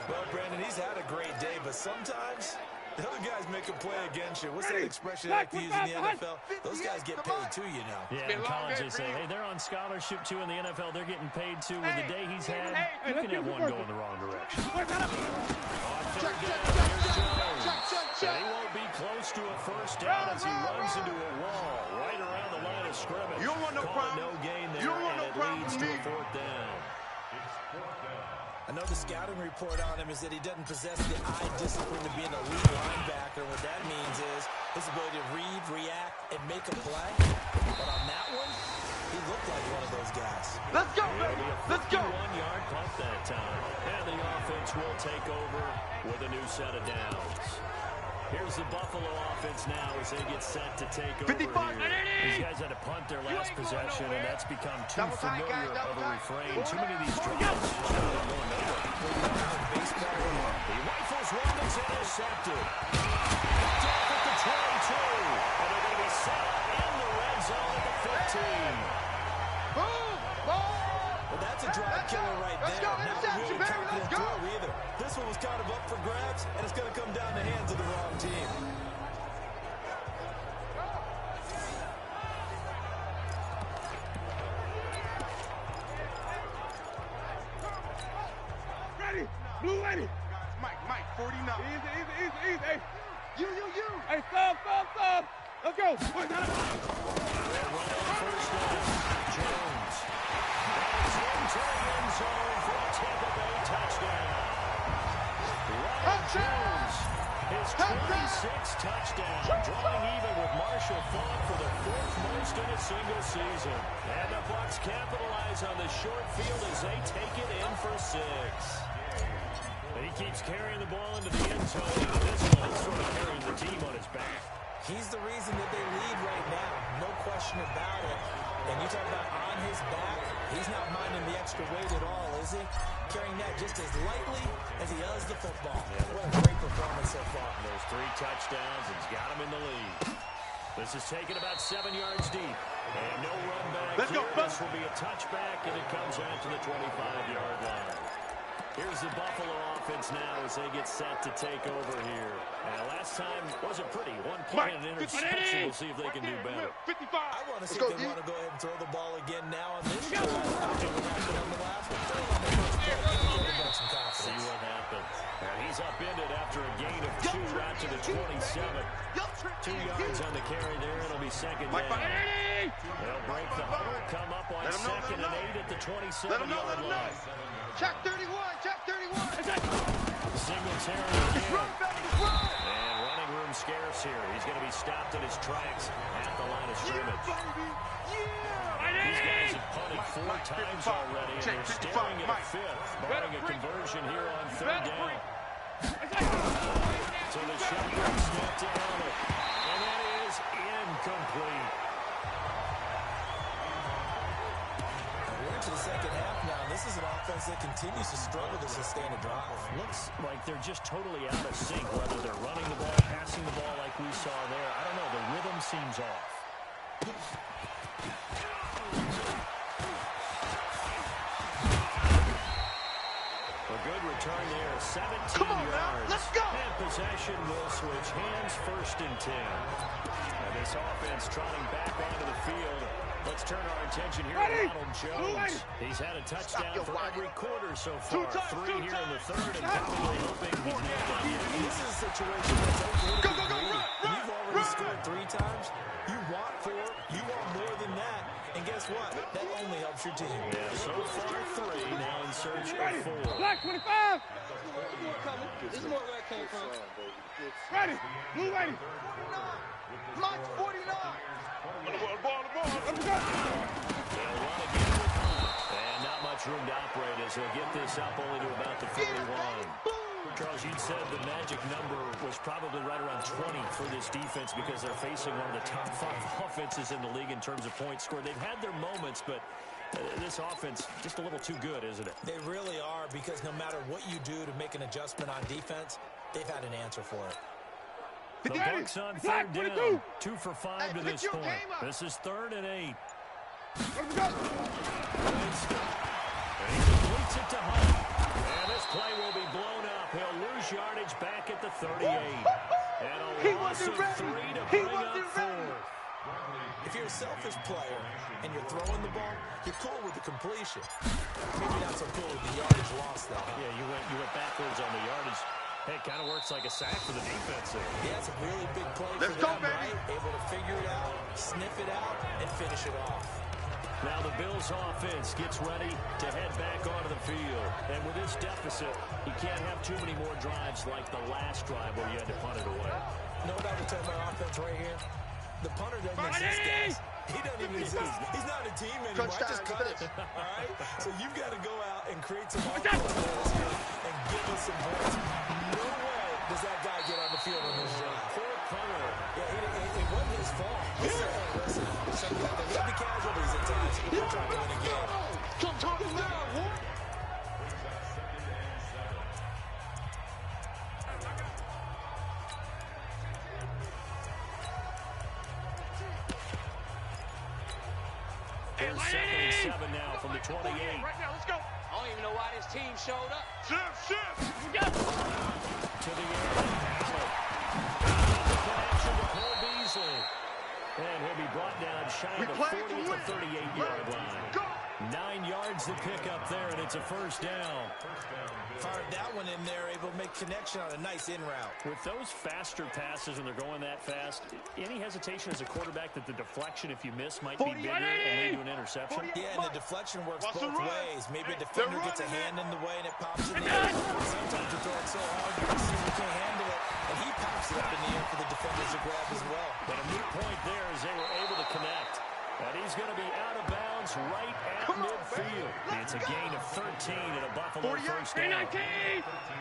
Well, Brandon, he's had a great day, but sometimes the other guys make a play against you. What's that expression I like to use in the NFL? Those guys get paid too, you know. Yeah, in college they say, hey, they're on scholarship too. In the NFL, they're getting paid too. With the day he's had, you can have one go in the wrong direction. On third down, here's Jones. And he won't be close to a first down as he runs into a wall right around the line of scrimmage. You don't want no problem. No gain there, You don't want no problem leads with to me. a 4th down. I know the scouting report on him is that he doesn't possess the eye discipline to be an elite linebacker. What that means is his ability to read, react, and make a play. But on that one, he looked like one of those guys. Let's go, baby. Let's go. 51-yard punt that time. And the offense will take over with a new set of downs. Here's the Buffalo offense now as they get set to take over here. These guys had to punt their last possession, and that's become too familiar of a refrain. Too many of these drives just not going nowhere. He rifles one that's intercepted. Picked off at the 22. And they're going to be set in the red zone at the 15. Well, that's a drive killer right there. Not a really confident throw either. This one was kind of up for grabs, and it's going to come down the hands of the wrong team. Ready, blue ready. Mike, 49. Easy. Hey, You. hey, stop. Let's go. First down, Jones. And it's into the end zone for a Tampa Bay touchdown. Ronald Jones, his 26th touchdown, drawing even with Marshall Faulk for the 4th most in a single season. And the Bucs capitalize on the short field as they take it in for 6. And he keeps carrying the ball into the end zone. This one sort of carrying the team on his back. He's the reason that they lead right now. No question about it. And you talk about on his back, he's not minding the extra weight at all, is he? Carrying that just as lightly as he does the football. What a great performance so far. Those 3 touchdowns, it's got him in the lead. This is taken about 7 yards deep. And no run back. Let's go, This will be a touchback, and it comes out to the 25-yard line. Here's the Buffalo offense now as they get set to take over here. And last time wasn't pretty. 1 point and an interception. We'll see if they can do better. 55. I want to see if they want to go ahead and throw the ball again now on this drive. After what happened on the last one. Throw on the first play. Give them back some confidence. See what happens. And he's upended after a gain of 2 out to the 27. 2 yards on the carry there. It'll be 2nd down. They'll break the huddle, come up on 2nd and 8 at the 27-yard line. Check 31. Singletary again. And running room scarce here. He's going to be stopped in his tracks at the line of scrimmage. These guys have punted 4 times already, and they're staring at a 5th, barring a conversion here on 3rd down. So the shotgun snap to Allen, and that is incomplete. We're into the second half now. This is an offense that continues to struggle to sustain a drive. Looks like they're just totally out of sync, whether they're running the ball seems off. A good return there, 17 yards. Let's go. And possession will switch hands, 1st and 10. And this offense trotting back onto the field. Let's turn our attention here to Ronald Jones. He's had a touchdown for every quarter so far. 3 here in the 3rd, and probably hoping he's not. This is a situation that's okay to be greedy. You've already scored 3 times. You want 4. You want more than that. And guess what? That only helps your team. Yeah, so far 3, now in search of 4. Black 25. This is more where I came from. Ready. Blue ready. Mike 49. On the ball. Let's go. They'll run again with Hunt. And not much room to operate as they'll get this up only to about the 41. Charles, you'd said the magic number was probably right around 20 for this defense because they're facing one of the top 5 offenses in the league in terms of points scored. They've had their moments, but this offense just a little too good, isn't it? They really are, because no matter what you do to make an adjustment on defense, they've had an answer for it. The Bucs on 3rd down. 2 for 5 to this point. This is 3rd and 8. Let's go. And he completes it to Hunt. And this play will be blown up. He'll lose yardage back at the 38. And a loss of 3 to bring up 4th. If you're a selfish player and you're throwing the ball, you're cool with the completion. Maybe not so cool with the yardage loss, though. Yeah, you went backwards on the yardage. Hey, it kind of works like a sack for the defense there. Yeah, it's a really big play Let's for them, go, baby. right? Able to figure it out, sniff it out, and finish it off. Now the Bills offense gets ready to head back onto the field. And with this deficit, you can't have too many more drives like the last drive where you had to punt it away. No doubt to tell my offense right here. The punter doesn't exist, guys. He doesn't even exist. He's not a team anymore. I just cut it. All right? So you've got to go out and create some offense and give us some points. No way does that guy get on the field on this drive. Poor punter. Yeah, it wasn't his fault. Listen, there may be casualties at times. We're trying to win a game. Come talk now, boy. There's 2nd and 7 now from the 28. Right now, let's go. I don't even know why this team showed up. Shift. To the air. Connection to Cole Beasley. And he'll be brought down shy of the 40 to 38-yard line. Go. 9 yards to pick up there, and it's a 1st down. Fired that one in there, able to make connection on a nice in route. With those faster passes and they're going that fast, any hesitation as a quarterback that the deflection, if you miss, might be bigger and lead to an interception? Yeah, and the deflection works both ways. Maybe a defender gets a hand in the way and it pops in the air. Sometimes you throw it so hard the receiver can't handle it, and he pops it up in the air for the defenders to grab as well. But a moot point there as they were able to connect. And he's going to be out of bounds right at midfield. It's a gain of 13 and a Buffalo 1st down.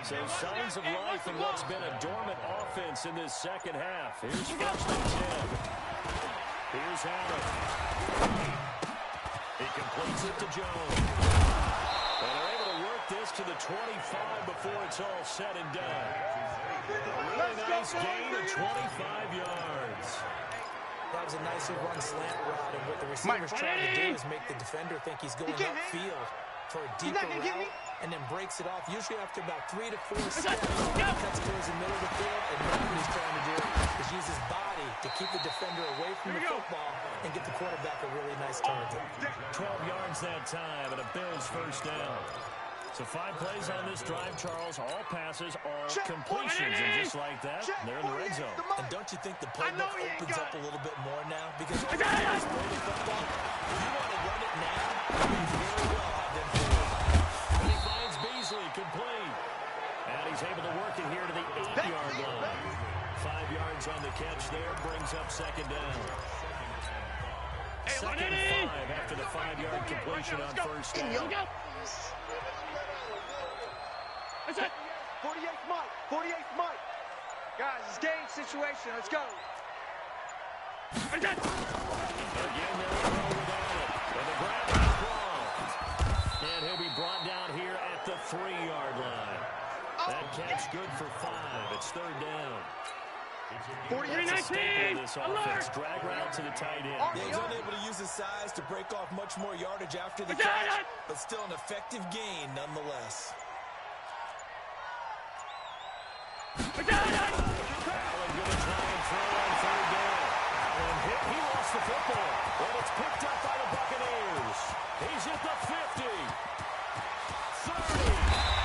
So signs of life in what's been a dormant offense in this 2nd half. Here's 1st and 10. Here's Allen. He completes it to Jones. And they're able to work this to the 25 before it's all said and done. A really nice gain of 25 yards. That was a nicely run slant route, and what the receiver's trying to do is make the defender think he's going upfield for a deeper route, and then breaks it off. Usually after about 3 to 4 steps, he cuts towards the middle of the field, and now what he's trying to do is use his body to keep the defender away from the football and get the quarterback a really nice target. 12 yards that time, and a Bills 1st down. So 5 plays on this drive, Charles. All passes are completions, and just like that, they're in the red zone. And don't you think the playbook opens up a little bit more now? Because all the players throw the football. If you want to run it now, you may very well have them do it. And he finds Beasley complete. And he's able to work it here to the 8-yard line. 5 yards on the catch there, brings up 2nd down. 2nd and 5 after the 5-yard completion on 1st down. That's it. 48th Mike. 48th Mike. Guys, it's game situation. Let's go. That's it. Again, they'll throw without it. And the grab is blocked. And he'll be brought down here at the 3-yard line. That catch good for 5. It's 3rd down. That's a staple of this offense. Drag route to the tight end. Yeah, he's unable to use his size to break off much more yardage after the catch, but still an effective gain nonetheless. Allen going to try and throw on third down. Allen hit. He lost the football. And it's picked up by the Buccaneers. He's at the 50. 30.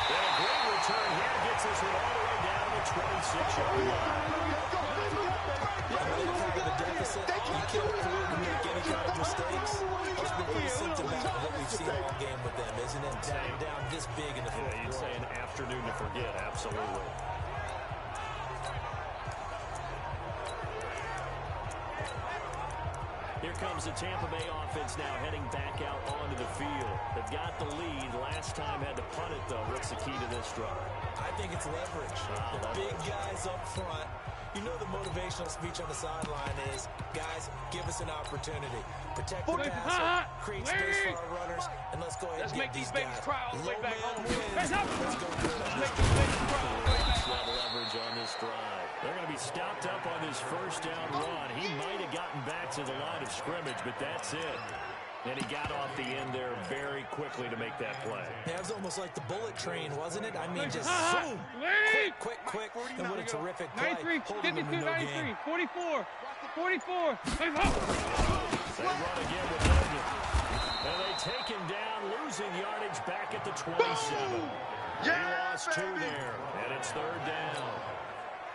And a great return here gets us all the way down to the 26-yard line. Yeah, when you're part of a deficit, you can't afford to make any kind of mistakes. It's been pretty symptomatic of what we've seen all game with them, isn't it? Down this big in the fourth quarter. You'd say an afternoon to forget, absolutely. Here comes the Tampa Bay offense now heading back out onto the field. They've got the lead. Last time had to punt it, though. What's the key to this drive? I think it's leverage. The big guys up front. You know the motivational speech on the sideline is, guys, give us an opportunity. Protect the passer, create space for our runners, and let's go ahead and get these guys. Low man wins. Let's go good on this drive. Leverage on this drive. They're going to be stopped up on this first down run. He might have gotten back to the line of scrimmage, but that's it. And he got off the end there very quickly to make that play. Yeah, it was almost like the bullet train, wasn't it? I mean, just zoom. Quick. And what a terrific play. 93, 52, 93, 44, 44. They run again with Logan. And they take him down, losing yardage back at the 27. He lost 2 there, and it's third down.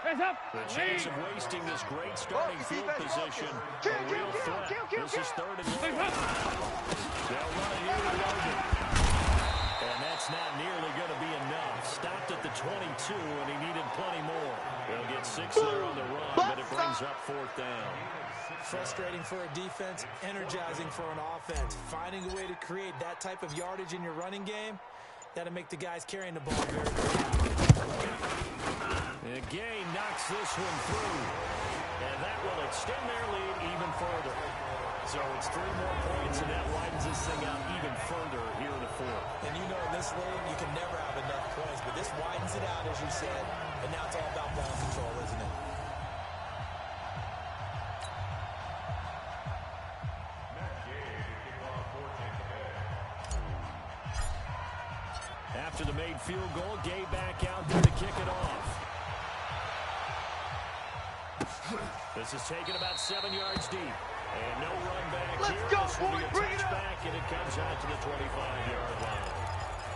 The chance of wasting this great starting field position, a real threat. This is third and long. They'll run it here with Logan. And that's not nearly going to be enough. Stopped at the 22, and he needed plenty more. They'll get 6 there on the run, but it brings up fourth down. Frustrating for a defense, energizing for an offense. Finding a way to create that type of yardage in your running game, that'll make the guys carrying the ball very, very happy. And Gay knocks this one through. And that will extend their lead even further. So it's 3 more points, and that widens this thing out even further here in the fourth. And you know in this league, you can never have enough points, but this widens it out, as you said. And now it's all about ball control, isn't it? After the made field goal, Gay back out there to kick it off. This is taken about 7 yards deep. And no run back here. This will be a touchback, and it comes out to the 25-yard line.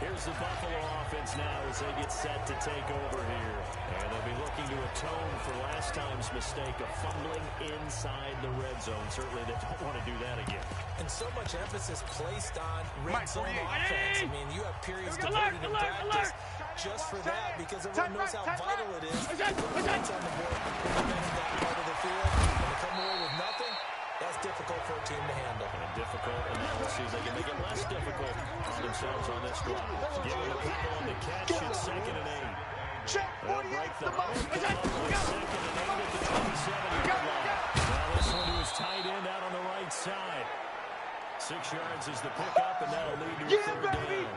Here's the Buffalo offense now as they get set to take over here. And they'll be looking to atone for last time's mistake of fumbling inside the red zone. Certainly they don't want to do that again. And so much emphasis placed on red zone offense. I mean, you have periods devoted in practice just for that because everyone knows how vital it is to put points on the board in that part of the field. And to come away with nothing, that's difficult for a team to handle. And difficult, and now we'll see if they can make it less difficult on themselves on this drive. Give them a couple on the catch. It's 2nd and 8. They'll break the huddle. Come up with 2nd and 8 at the 27-yard line. Now this one to his tight end out on the right side. 6 yards is the pickup, and that'll lead to a third down.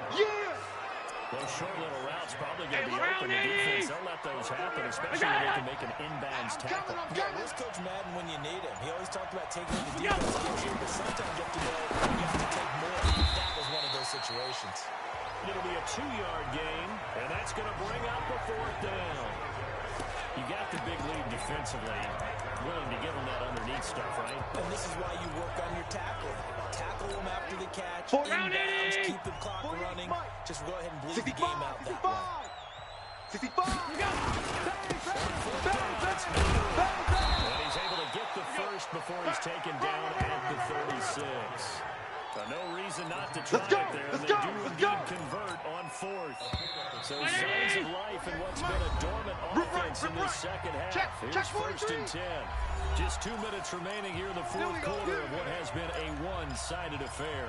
Those short little routes probably going to be open to defense. They'll let those happen, especially when they can make an inbounds tackle. Yeah, where's Coach Madden when you need him? He always talked about taking what the defense gives you, but sometimes you have to know you have to take more. That was one of those situations. It'll be a 2-yard gain, and that's going to bring up the fourth down. You got the big lead defensively. Willing to give them that underneath stuff, right? And this is why you work on your tackling. Tackle them after the catch, inbounds, keep the clock running. Just go ahead and bleed the game out that way. 65! And he's able to get the first before he's taken down at the 36. No reason not to try it there. They do indeed convert on fourth. So signs of life in what's been a dormant offense in this second half. Here's 1st and 10. Just 2 minutes remaining here in the fourth quarter of what has been a one-sided affair.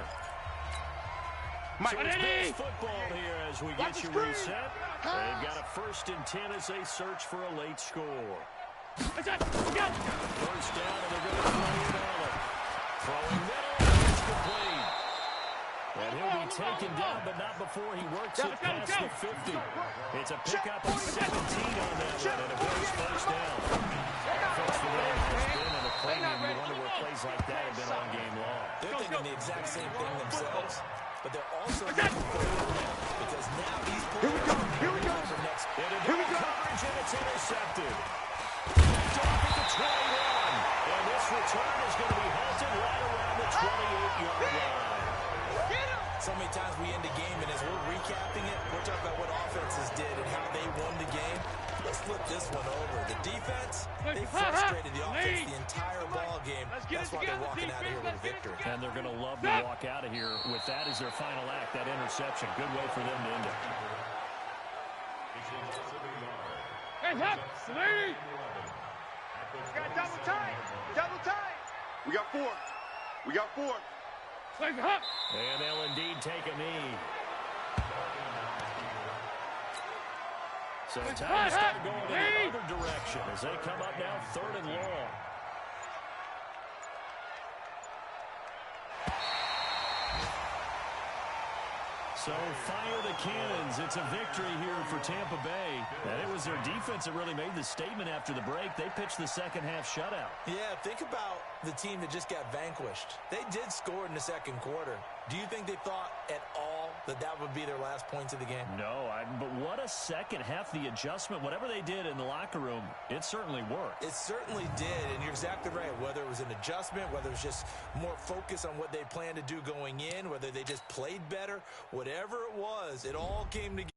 So it's Bills football here as we get you reset. They've got a 1st and 10 as they search for a late score. First down, and they're going to throw it Allen. Throwing middle, and it's complete. And he'll be taken down, but not before he works it past the 50. It's a pickup of 17 on that one, and it goes first down. 28-yard line. So many times we end a game, and as we're recapping it, we're talking about what offenses did and how they won the game. Let's flip this one over. The defense, they frustrated the offense the entire ball game. That's why they're walking out of here with a victory. And they're going to love to walk out of here with that as their final act, that interception. Good way for them to end it. Hey, up, lady! Got double time! Double time! We got 4. We got 4. And they'll indeed take a knee. So time to start going in the other direction as they come up now 3rd and long. So fire the cannons. It's a victory here for Tampa Bay. And it was their defense that really made the statement after the break. They pitched the second half shutout. Yeah, think about the team that just got vanquished. They did score in the second quarter. Do you think they thought at all that that would be their last points of the game? No, but what a second half. The adjustment, whatever they did in the locker room, it certainly worked. It certainly did, and you're exactly right. Whether it was an adjustment, whether it was just more focus on what they planned to do going in, whether they just played better, whatever it was, it all came together.